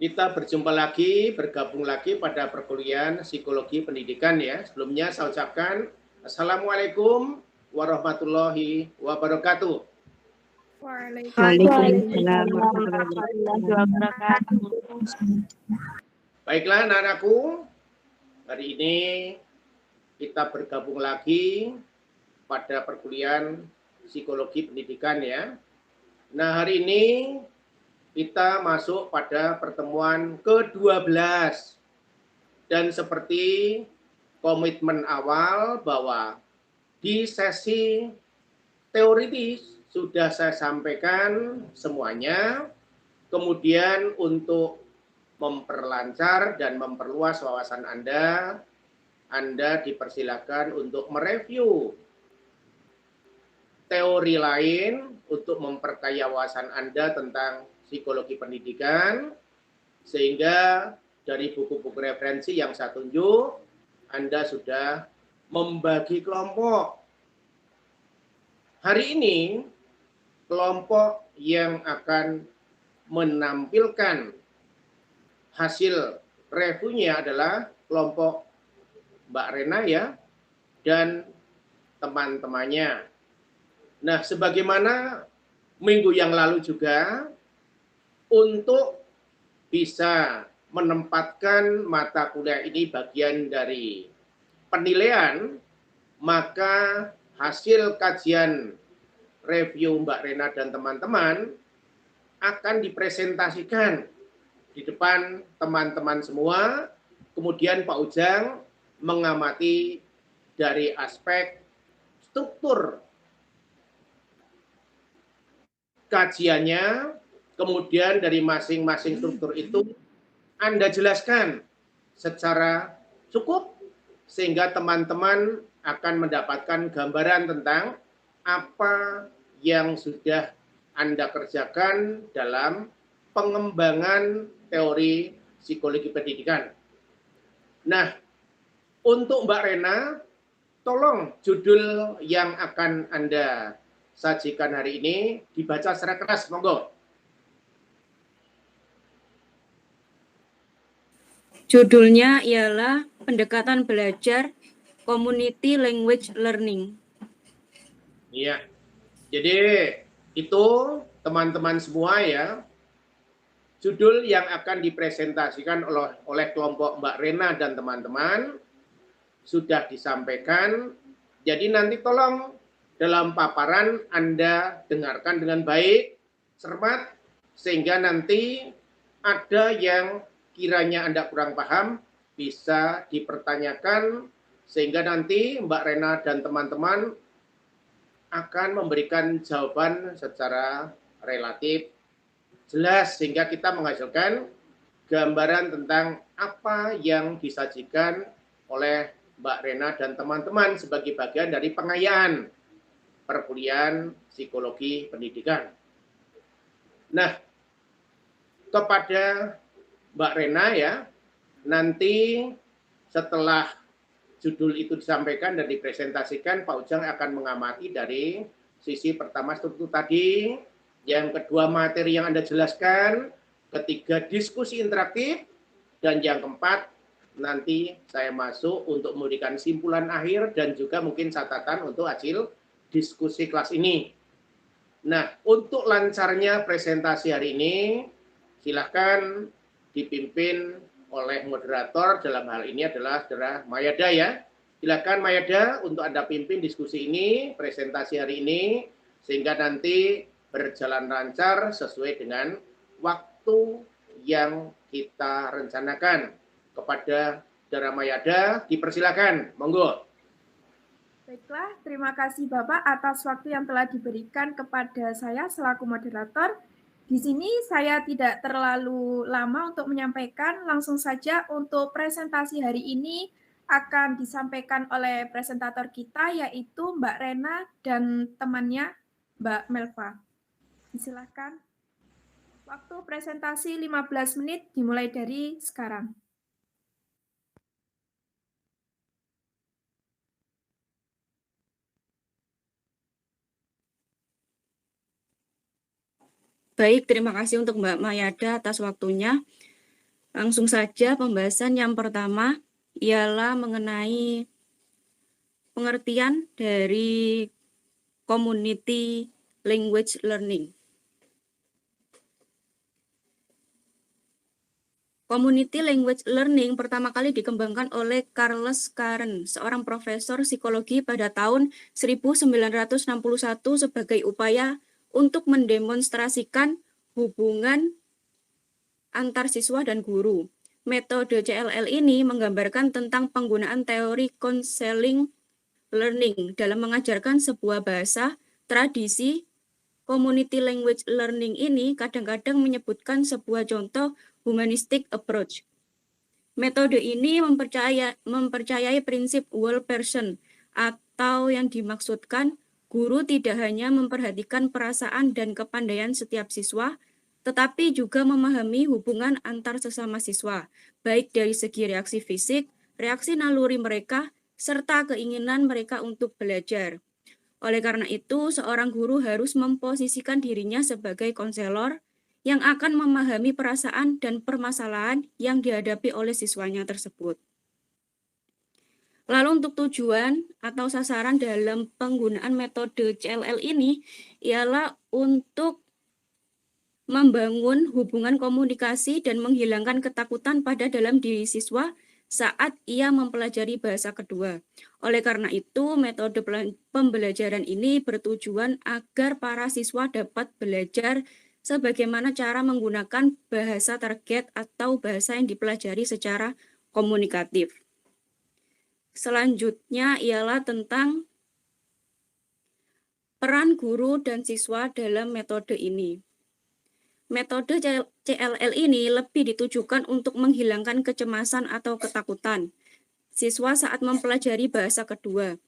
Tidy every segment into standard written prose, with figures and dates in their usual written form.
Kita berjumpa lagi, bergabung lagi pada perkuliahan Psikologi Pendidikan ya. Sebelumnya saya ucapkan Assalamualaikum warahmatullahi wabarakatuh. Waalaikumsalam warahmatullahi wabarakatuh. Baiklah anak-anakku, hari ini kita bergabung lagi pada perkuliahan Psikologi Pendidikan ya. Nah, hari ini kita masuk pada pertemuan ke-12. Dan seperti komitmen awal bahwa di sesi teoritis sudah saya sampaikan semuanya. Kemudian untuk memperlancar dan memperluas wawasan Anda dipersilakan untuk mereview teori lain untuk memperkaya wawasan Anda tentang psikologi pendidikan, sehingga dari buku-buku referensi yang saya tunjuk, Anda sudah membagi kelompok. Hari ini, kelompok yang akan menampilkan hasil reviewnya adalah kelompok Mbak Rena ya, dan teman-temannya. Nah, sebagaimana minggu yang lalu juga, untuk bisa menempatkan mata kuliah ini bagian dari penilaian, maka hasil kajian review Mbak Rena dan teman-teman akan dipresentasikan di depan teman-teman semua. Kemudian Pak Ujang mengamati dari aspek struktur kajiannya, kemudian dari masing-masing struktur itu Anda jelaskan secara cukup sehingga teman-teman akan mendapatkan gambaran tentang apa yang sudah Anda kerjakan dalam pengembangan teori psikologi pendidikan. Nah, untuk Mbak Rena, tolong judul yang akan Anda sajikan hari ini dibaca secara keras, monggo. Judulnya ialah Pendekatan Belajar Community Language Learning. Iya, jadi itu teman-teman semua ya, judul yang akan dipresentasikan oleh kelompok Mbak Rena dan teman-teman sudah disampaikan. Jadi nanti tolong dalam paparan Anda dengarkan dengan baik, cermat, sehingga nanti ada yang kiranya Anda kurang paham bisa dipertanyakan, sehingga nanti Mbak Rena dan teman-teman akan memberikan jawaban secara relatif jelas, sehingga kita menghasilkan gambaran tentang apa yang disajikan oleh Mbak Rena dan teman-teman sebagai bagian dari pengayaan perkuliahan psikologi pendidikan. Nah, kepada Mbak Rena ya, nanti setelah judul itu disampaikan dan dipresentasikan, Pak Ujang akan mengamati dari sisi pertama struktur tadi, yang kedua materi yang Anda jelaskan, ketiga diskusi interaktif, dan yang keempat nanti saya masuk untuk memberikan simpulan akhir dan juga mungkin catatan untuk hasil diskusi kelas ini. Nah, untuk lancarnya presentasi hari ini, silakan dipimpin oleh moderator, dalam hal ini adalah Saudara Mayada ya. Silakan Mayada untuk Anda pimpin diskusi ini, presentasi hari ini, sehingga nanti berjalan lancar sesuai dengan waktu yang kita rencanakan. Kepada Saudara Mayada, dipersilakan, monggo. Baiklah, terima kasih Bapak atas waktu yang telah diberikan kepada saya selaku moderator. Di sini saya tidak terlalu lama untuk menyampaikan, langsung saja untuk presentasi hari ini akan disampaikan oleh presentator kita, yaitu Mbak Rena dan temannya Mbak Melva. Silakan. Waktu presentasi 15 menit dimulai dari sekarang. Baik, terima kasih untuk Mbak Mayada atas waktunya. Langsung saja pembahasan yang pertama ialah mengenai pengertian dari community language learning. Community language learning pertama kali dikembangkan oleh Charles Karen, seorang profesor psikologi pada tahun 1961 sebagai upaya untuk mendemonstrasikan hubungan antar siswa dan guru. Metode CLL ini menggambarkan tentang penggunaan teori counseling learning dalam mengajarkan sebuah bahasa. Tradisi community language learning ini kadang-kadang menyebutkan sebuah contoh humanistic approach. Metode ini mempercayai prinsip whole person, atau yang dimaksudkan guru tidak hanya memperhatikan perasaan dan kepandaian setiap siswa, tetapi juga memahami hubungan antar sesama siswa, baik dari segi reaksi fisik, reaksi naluri mereka, serta keinginan mereka untuk belajar. Oleh karena itu, seorang guru harus memposisikan dirinya sebagai konselor yang akan memahami perasaan dan permasalahan yang dihadapi oleh siswanya tersebut. Lalu untuk tujuan atau sasaran dalam penggunaan metode CLL ini ialah untuk membangun hubungan komunikasi dan menghilangkan ketakutan pada dalam diri siswa saat ia mempelajari bahasa kedua. Oleh karena itu, metode pembelajaran ini bertujuan agar para siswa dapat belajar sebagaimana cara menggunakan bahasa target atau bahasa yang dipelajari secara komunikatif. Selanjutnya ialah tentang peran guru dan siswa dalam metode ini. Metode CLL ini lebih ditujukan untuk menghilangkan kecemasan atau ketakutan siswa saat mempelajari bahasa kedua.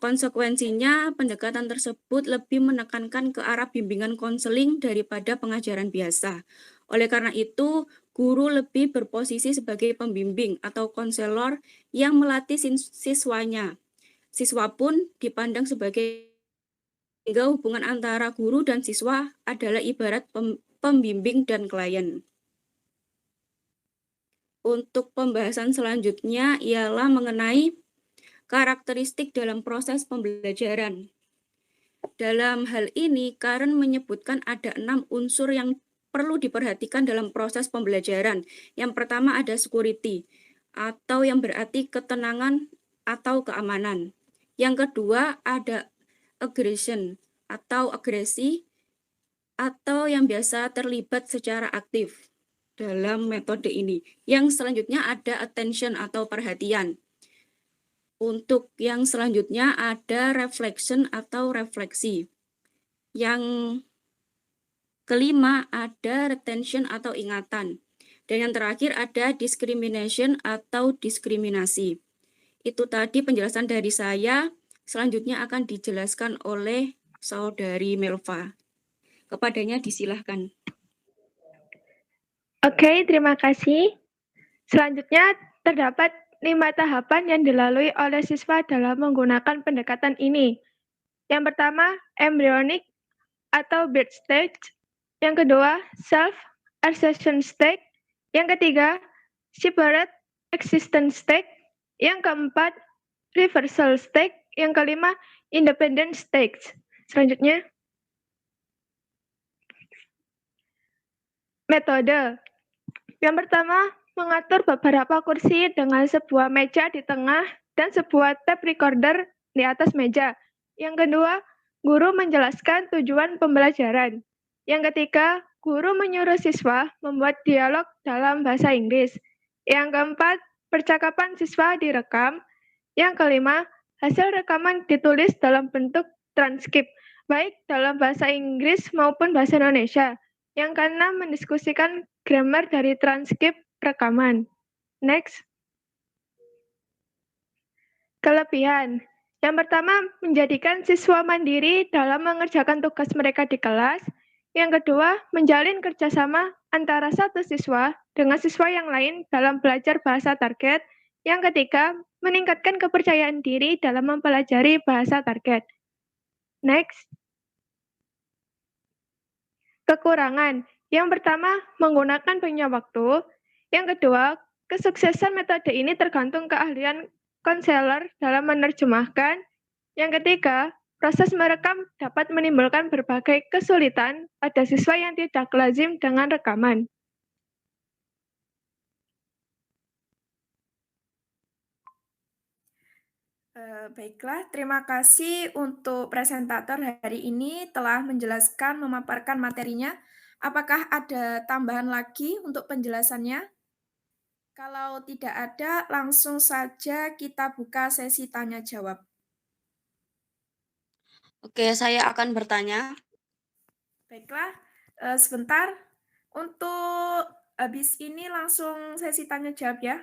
Konsekuensinya, pendekatan tersebut lebih menekankan ke arah bimbingan konseling daripada pengajaran biasa. Oleh karena itu, guru lebih berposisi sebagai pembimbing atau konselor yang melatih siswanya. Siswa pun dipandang sebagai, sehingga hubungan antara guru dan siswa adalah ibarat pembimbing dan klien. Untuk pembahasan selanjutnya ialah mengenai karakteristik dalam proses pembelajaran. Dalam hal ini, Karen menyebutkan ada 6 unsur yang perlu diperhatikan dalam proses pembelajaran. Yang pertama ada security, atau yang berarti ketenangan atau keamanan. Yang kedua ada aggression, atau agresi, atau yang biasa terlibat secara aktif dalam metode ini. Yang selanjutnya ada attention atau perhatian. Untuk yang selanjutnya ada reflection atau refleksi. Yang kelima ada retention atau ingatan. Dan yang terakhir ada discrimination atau diskriminasi. Itu tadi penjelasan dari saya. Selanjutnya akan dijelaskan oleh Saudari Melva. Kepadanya disilahkan. Oke, terima kasih. Selanjutnya terdapat 5 tahapan yang dilalui oleh siswa dalam menggunakan pendekatan ini. Yang pertama, embryonic atau birth stage. Yang kedua, self-assertion stage. Yang ketiga, separate existence stage. Yang keempat, reversal stage. Yang kelima, independent stage. Selanjutnya, metode. Yang pertama, mengatur beberapa kursi dengan sebuah meja di tengah dan sebuah tape recorder di atas meja. Yang kedua, guru menjelaskan tujuan pembelajaran. Yang ketiga, guru menyuruh siswa membuat dialog dalam bahasa Inggris. Yang keempat, percakapan siswa direkam. Yang kelima, hasil rekaman ditulis dalam bentuk transkrip, baik dalam bahasa Inggris maupun bahasa Indonesia. Yang keenam, mendiskusikan grammar dari transkrip rekaman. Next. Kelebihan. Yang pertama, menjadikan siswa mandiri dalam mengerjakan tugas mereka di kelas. Yang kedua, menjalin kerjasama antara satu siswa dengan siswa yang lain dalam belajar bahasa target. Yang ketiga, meningkatkan kepercayaan diri dalam mempelajari bahasa target. Next. Kekurangan. Yang pertama, menggunakan banyak waktu. Yang kedua, kesuksesan metode ini tergantung keahlian konselor dalam menerjemahkan. Yang ketiga, proses merekam dapat menimbulkan berbagai kesulitan pada siswa yang tidak lazim dengan rekaman. Baiklah, terima kasih untuk presentator hari ini telah menjelaskan, memaparkan materinya. Apakah ada tambahan lagi untuk penjelasannya? Kalau tidak ada, langsung saja kita buka sesi tanya jawab. Oke, saya akan bertanya. Baiklah, sebentar. Untuk habis ini langsung sesi tanya jawab ya.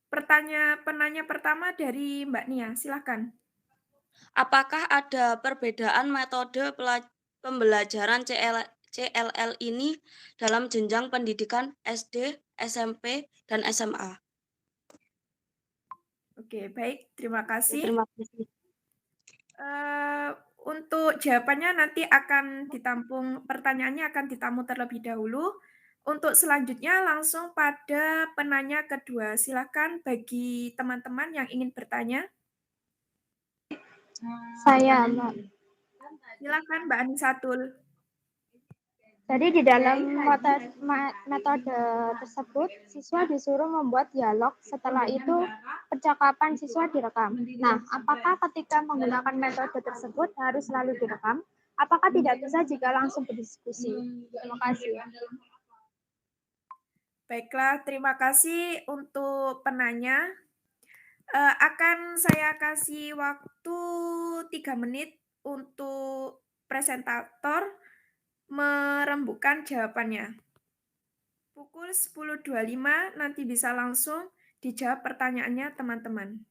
Penanya pertama dari Mbak Nia, silakan. Apakah ada perbedaan metode pembelajaran CLL ini dalam jenjang pendidikan SD, SMP, dan SMA? Oke, baik. Terima kasih. Terima kasih. Untuk jawabannya nanti akan ditampung, pertanyaannya akan ditampung terlebih dahulu. Untuk selanjutnya langsung pada penanya kedua. Silakan bagi teman-teman yang ingin bertanya. Saya, Mbak. Silakan Mbak Anisatul. Jadi di dalam metode tersebut, siswa disuruh membuat dialog. Setelah itu, percakapan siswa direkam. Nah, apakah ketika menggunakan metode tersebut harus selalu direkam? Apakah tidak bisa jika langsung berdiskusi? Terima kasih. Baiklah, terima kasih untuk penanya. Akan saya kasih waktu 3 menit untuk presentator merembukan jawabannya. Pukul 10.25 nanti bisa langsung dijawab pertanyaannya teman-teman.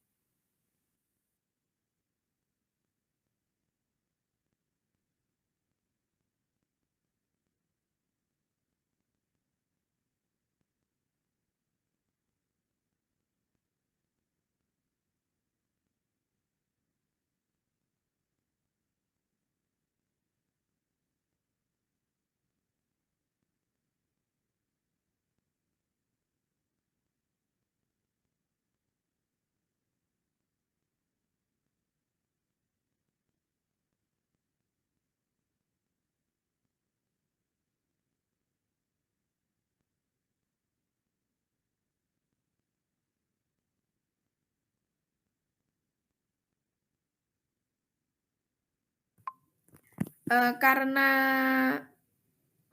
Karena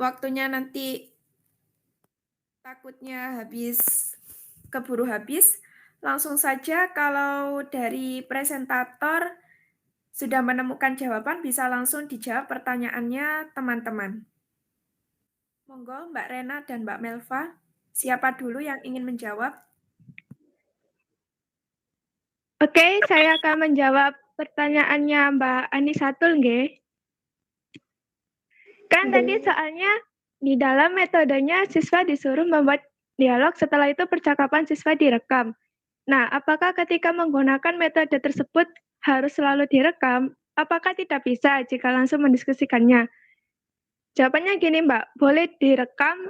waktunya nanti takutnya keburu habis, langsung saja kalau dari presentator sudah menemukan jawaban bisa langsung dijawab pertanyaannya teman-teman. Monggo Mbak Rena dan Mbak Melva, siapa dulu yang ingin menjawab? Oke, saya akan menjawab pertanyaannya Mbak Anisatul, nggih. Kan tadi soalnya di dalam metodenya siswa disuruh membuat dialog, setelah itu percakapan siswa direkam. Nah, apakah ketika menggunakan metode tersebut harus selalu direkam? Apakah tidak bisa jika langsung mendiskusikannya? Jawabannya gini, Mbak, boleh direkam,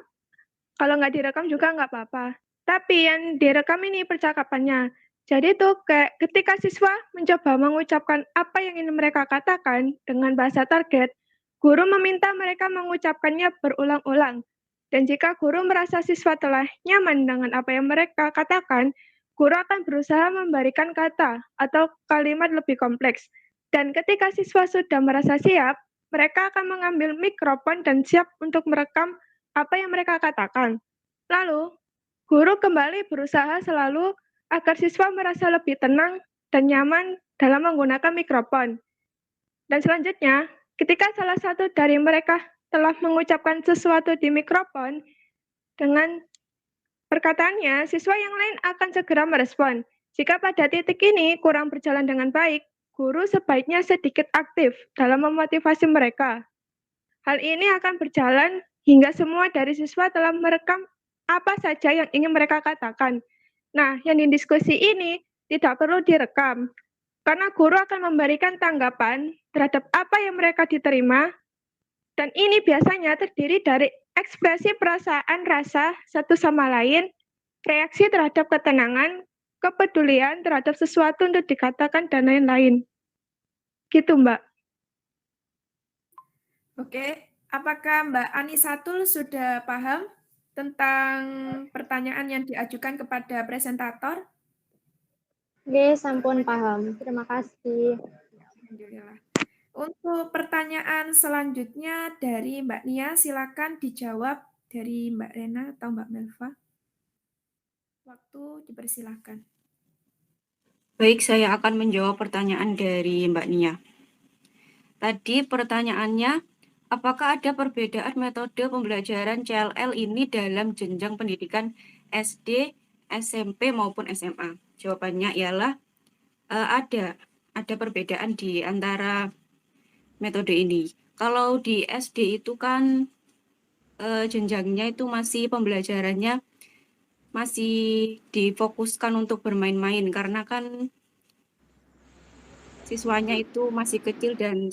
kalau nggak direkam juga nggak apa-apa. Tapi yang direkam ini percakapannya. Jadi tuh kayak ketika siswa mencoba mengucapkan apa yang ingin mereka katakan dengan bahasa target, guru meminta mereka mengucapkannya berulang-ulang. Dan jika guru merasa siswa telah nyaman dengan apa yang mereka katakan, guru akan berusaha memberikan kata atau kalimat lebih kompleks. Dan ketika siswa sudah merasa siap, mereka akan mengambil mikrofon dan siap untuk merekam apa yang mereka katakan. Lalu, guru kembali berusaha selalu agar siswa merasa lebih tenang dan nyaman dalam menggunakan mikrofon. Dan selanjutnya, ketika salah satu dari mereka telah mengucapkan sesuatu di mikrofon, dengan perkataannya, siswa yang lain akan segera merespon. Jika pada titik ini kurang berjalan dengan baik, guru sebaiknya sedikit aktif dalam memotivasi mereka. Hal ini akan berjalan hingga semua dari siswa telah merekam apa saja yang ingin mereka katakan. Nah, yang didiskusi ini tidak perlu direkam, karena guru akan memberikan tanggapan terhadap apa yang mereka diterima, dan ini biasanya terdiri dari ekspresi perasaan rasa satu sama lain, reaksi terhadap ketenangan, kepedulian terhadap sesuatu untuk dikatakan, dan lain-lain. Gitu, Mbak. Oke, apakah Mbak Anisatul sudah paham tentang pertanyaan yang diajukan kepada presentator? Nggih, sampun paham. Terima kasih. Alhamdulillah. Untuk pertanyaan selanjutnya dari Mbak Nia, silakan dijawab dari Mbak Rena atau Mbak Melva. Waktu dipersilahkan. Baik, saya akan menjawab pertanyaan dari Mbak Nia. Tadi pertanyaannya, apakah ada perbedaan metode pembelajaran CLL ini dalam jenjang pendidikan SD, SMP maupun SMA? Jawabannya ialah ada perbedaan di antara metode ini. Kalau di SD itu kan jenjangnya itu masih pembelajarannya masih difokuskan untuk bermain-main karena kan siswanya itu masih kecil dan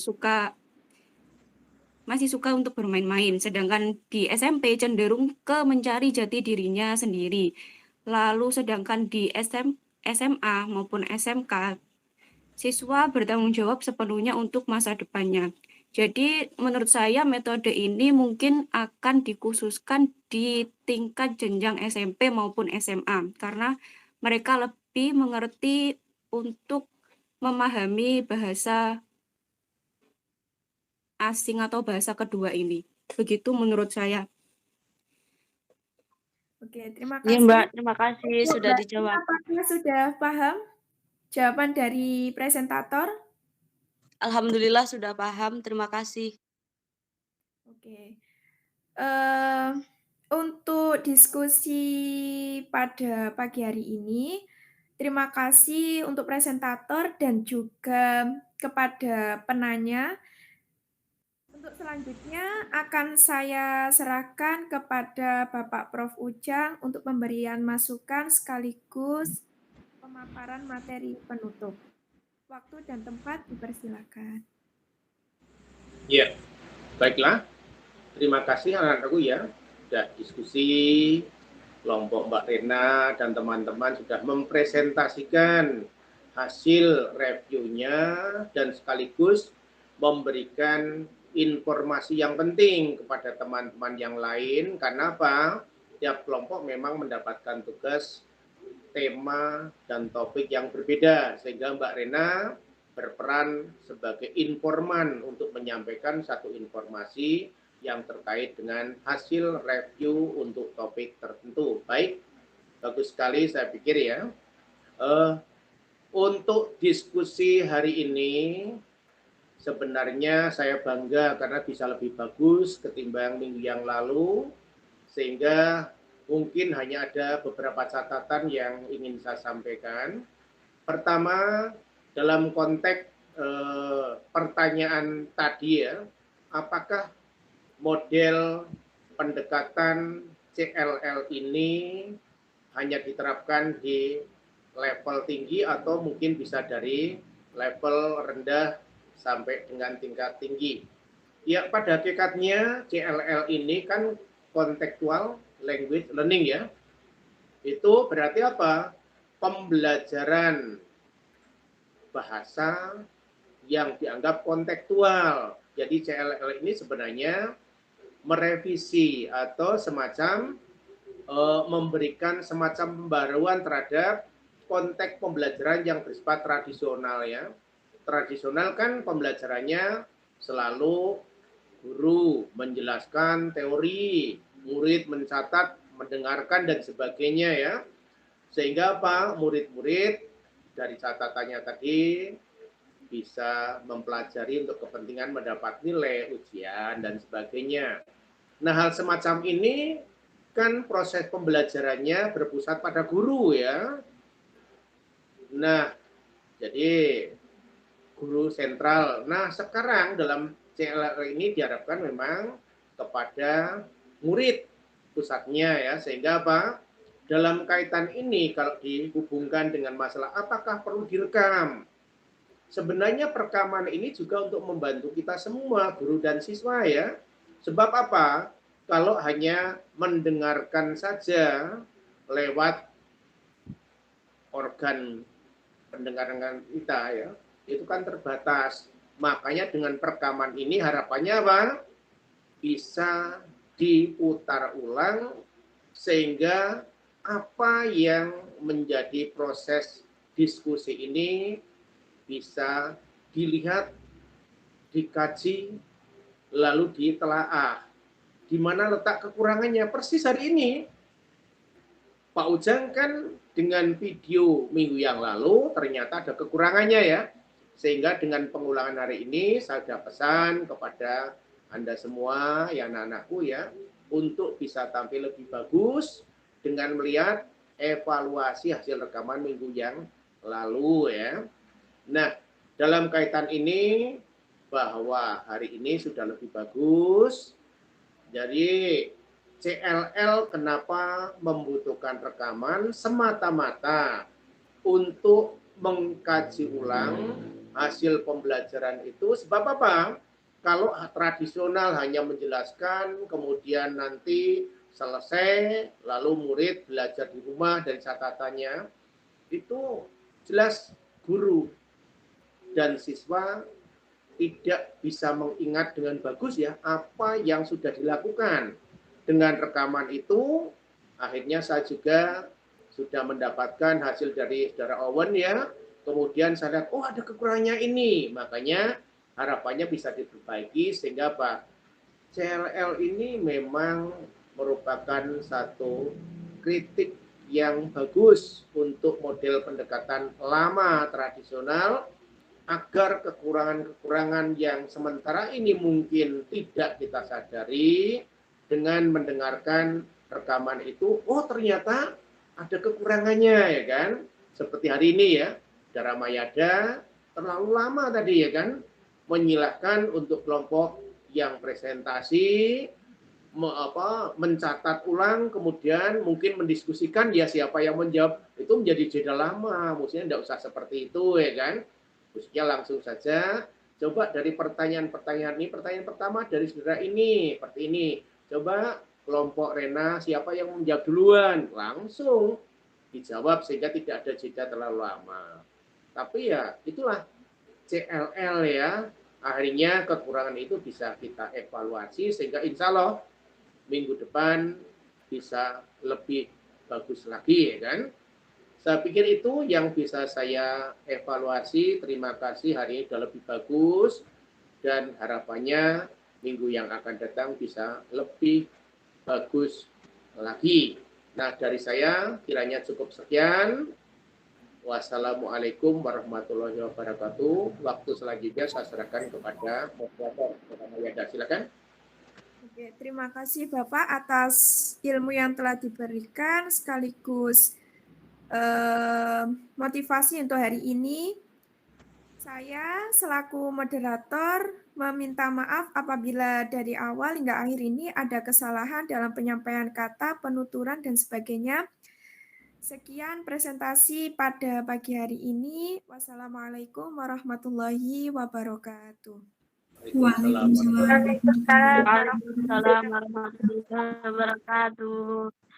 masih suka untuk bermain-main. Sedangkan di SMP cenderung ke mencari jati dirinya sendiri. Lalu sedangkan di SMA maupun SMK, siswa bertanggung jawab sepenuhnya untuk masa depannya. Jadi menurut saya metode ini mungkin akan dikhususkan di tingkat jenjang SMP maupun SMA karena mereka lebih mengerti untuk memahami bahasa asing atau bahasa kedua ini. Begitu menurut saya. Oke, terima Iya kasih. Mbak, terima kasih Untuk sudah Mbak dijawab. Nia, apakah sudah paham jawaban dari presentator? Alhamdulillah sudah paham, terima kasih. Oke. Untuk diskusi pada pagi hari ini, terima kasih untuk presentator dan juga kepada penanya. Untuk selanjutnya akan saya serahkan kepada Bapak Prof. Ujang untuk pemberian masukan sekaligus pemaparan materi penutup. Waktu dan tempat dipersilakan. Ya, baiklah. Terima kasih anak-anakku ya, sudah diskusi, kelompok Mbak Rena dan teman-teman sudah mempresentasikan hasil reviewnya dan sekaligus memberikan informasi yang penting kepada teman-teman yang lain. Karena apa? Tiap kelompok memang mendapatkan tugas, tema, dan topik yang berbeda. Sehingga Mbak Rena berperan sebagai informan untuk menyampaikan satu informasi yang terkait dengan hasil review untuk topik tertentu. Baik, bagus sekali saya pikir ya. Untuk diskusi hari ini, sebenarnya saya bangga karena bisa lebih bagus ketimbang minggu yang lalu, sehingga mungkin hanya ada beberapa catatan yang ingin saya sampaikan. Pertama, dalam konteks pertanyaan tadi ya, apakah model pendekatan CLL ini hanya diterapkan di level tinggi atau mungkin bisa dari level rendah sampai dengan tingkat tinggi. Ya, pada hakikatnya CLL ini kan contextual language learning ya. Itu berarti apa? Pembelajaran bahasa yang dianggap kontekstual. Jadi CLL ini sebenarnya merevisi atau semacam memberikan semacam pembaruan terhadap konteks pembelajaran yang bersifat tradisional ya. Tradisional kan pembelajarannya selalu guru menjelaskan teori, murid mencatat, mendengarkan dan sebagainya ya. Sehingga apa? Murid-murid dari catatannya tadi bisa mempelajari untuk kepentingan mendapat nilai ujian dan sebagainya. Nah, hal semacam ini kan proses pembelajarannya berpusat pada guru ya. Nah, jadi guru sentral. Nah, sekarang dalam CLL ini diharapkan memang kepada murid pusatnya ya, sehingga apa? Dalam kaitan ini kalau dihubungkan dengan masalah apakah perlu direkam? Sebenarnya perekaman ini juga untuk membantu kita semua, guru dan siswa ya. Sebab apa? Kalau hanya mendengarkan saja, lewat organ pendengaran kita ya, itu kan terbatas. Makanya dengan perekaman ini harapannya apa? Bisa diputar ulang sehingga apa yang menjadi proses diskusi ini bisa dilihat, dikaji, lalu ditelaah. Di mana letak kekurangannya? Persis hari ini, Pak Ujang kan dengan video minggu yang lalu ternyata ada kekurangannya ya. Sehingga dengan pengulangan hari ini saya sudah pesan kepada Anda semua, ya anak-anakku ya, untuk bisa tampil lebih bagus dengan melihat evaluasi hasil rekaman minggu yang lalu ya. Nah, dalam kaitan ini bahwa hari ini sudah lebih bagus. Jadi CLL kenapa membutuhkan rekaman semata-mata untuk mengkaji ulang hasil pembelajaran itu. Sebab apa? Kalau tradisional hanya menjelaskan, kemudian nanti selesai, lalu murid belajar di rumah dari catatannya, itu jelas guru dan siswa tidak bisa mengingat dengan bagus ya apa yang sudah dilakukan. Dengan rekaman itu, akhirnya saya juga sudah mendapatkan hasil dari saudara Owen ya. Kemudian saya lihat, oh ada kekurangannya ini. Makanya harapannya bisa diperbaiki sehingga apa? CLL ini memang merupakan satu kritik yang bagus untuk model pendekatan lama tradisional agar kekurangan-kekurangan yang sementara ini mungkin tidak kita sadari dengan mendengarkan rekaman itu, oh ternyata ada kekurangannya ya kan. Seperti hari ini ya, Saudara Mayada terlalu lama tadi ya kan, menyilahkan untuk kelompok yang presentasi, mencatat ulang, kemudian mungkin mendiskusikan ya siapa yang menjawab, itu menjadi jeda lama, maksudnya tidak usah seperti itu ya kan. Khususnya langsung saja, coba dari pertanyaan-pertanyaan ini, pertanyaan pertama dari saudara ini, seperti ini, coba kelompok Rena siapa yang menjawab duluan, langsung dijawab sehingga tidak ada jeda terlalu lama. Tapi ya itulah CLL ya, akhirnya kekurangan itu bisa kita evaluasi sehingga insya Allah minggu depan bisa lebih bagus lagi ya kan. Saya pikir itu yang bisa saya evaluasi. Terima kasih, hari ini sudah lebih bagus dan harapannya minggu yang akan datang bisa lebih bagus lagi. Nah, dari saya kiranya cukup sekian. Wassalamualaikum warahmatullahi wabarakatuh. Waktu selanjutnya saya serahkan kepada moderator. Silakan. Oke, terima kasih Bapak atas ilmu yang telah diberikan sekaligus motivasi untuk hari ini. Saya selaku moderator meminta maaf apabila dari awal hingga akhir ini ada kesalahan dalam penyampaian kata, penuturan, dan sebagainya. Sekian presentasi pada pagi hari ini. Wassalamualaikum warahmatullahi wabarakatuh. Waalaikumsalam. Waalaikumsalam warahmatullahi wabarakatuh.